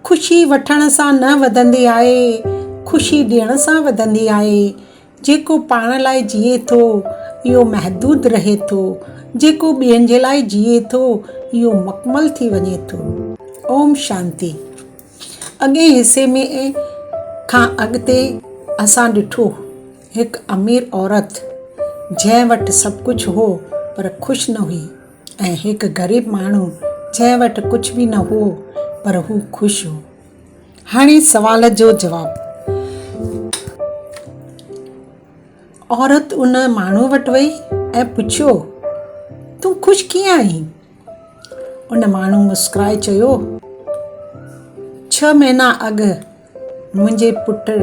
ख़ुशी वठण सां न वधंदी आहे, ख़ुशी ॾियण सां वधंदी आहे। जेको पाण लाइ जिए थो इहो महदूद रहे थो, जेको ॿियनि जे लाइ जिए थो इहो मकमल थी वञे थो। ओम शांति। अॻे हिसे में खां अॻिते असां ॾिठो हिकु अमीर औरत जंहिं वटि सभु कुझु हो पर ख़ुशि न हुई, ऐं हिकु ग़रीब माण्हू जंहिं वटि कुझु बि न हो पर हू ख़ुशि हो। हाणे सवाल जो जवाबु। औरत उन माण्हू वटि वई ऐं पुछियो, तूं ख़ुशि कीअं आहीं? उन माण्हू मुस्कुराए चयो, 6 महीना अॻु मुंहिंजे पुटु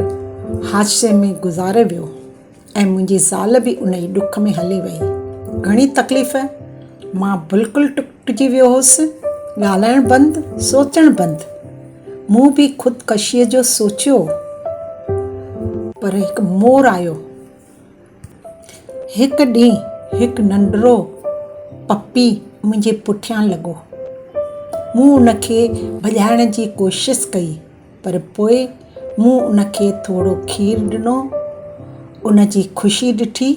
हादसे में गुज़ारे वियो ऐं मुंहिंजी ज़ाल बि उन ई ॾुख में हली वई। घणी तकलीफ़, मां बिल्कुलु टुटिजी वियो हुउसि, ॻाल्हाइणु बंदि, सोचणु बंदि। मूं बि ख़ुदकशीअ जो सोचियो, पर हिकु मोर आयो। हिकु ॾींहुं हिकु नंढड़ो पपी मुंहिंजे पुठियां लॻो। मूं उनखे भॼाइण जी कोशिशि कई, पर पोइ मूं उनखे थोरो खीरु ॾिनो। उनजी ख़ुशी ॾिठी,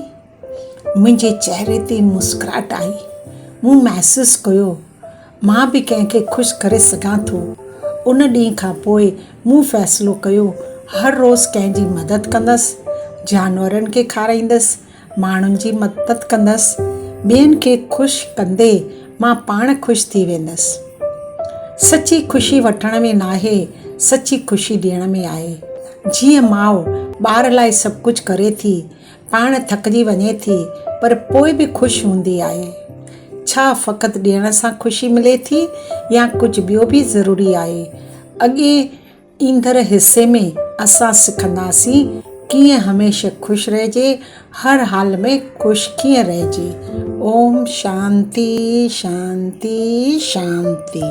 मुंहिंजे चहिरे ते मुस्कुराहट आई। मूं महसूसु कयो मां बि कंहिंखे ख़ुशि करे सघां थो। उन ॾींहं खां पोइ मूं फ़ैसिलो कयो हर रोज़ु कंहिंजी मदद कंदसि, जानवरनि खे खाराईंदसि, माण्हुनि जी मदद कंदसि। ॿियनि खे ख़ुशि कंदे मां पाण ख़ुशि थी वेंदसि। सची ख़ुशी वठण में नाहे, सची ख़ुशी ॾियण में आहे। जीअं माउ ॿार लाइ सभु कुझु करे थी, पाण थकिजी वञे थी, पर पोइ बि ख़ुशि हूंदी आहे। छा फ़क़ति ॾियण सां ख़ुशी मिले थी या कुझु ॿियो बि ज़रूरी आहे? अॻे ईंदड़ हिसे में असां सिखंदासीं कीअं हमेशह ख़ुशि रहिजे, हर हाल में ख़ुशि कीअं रहिजे। ओम शांति शांति शांति।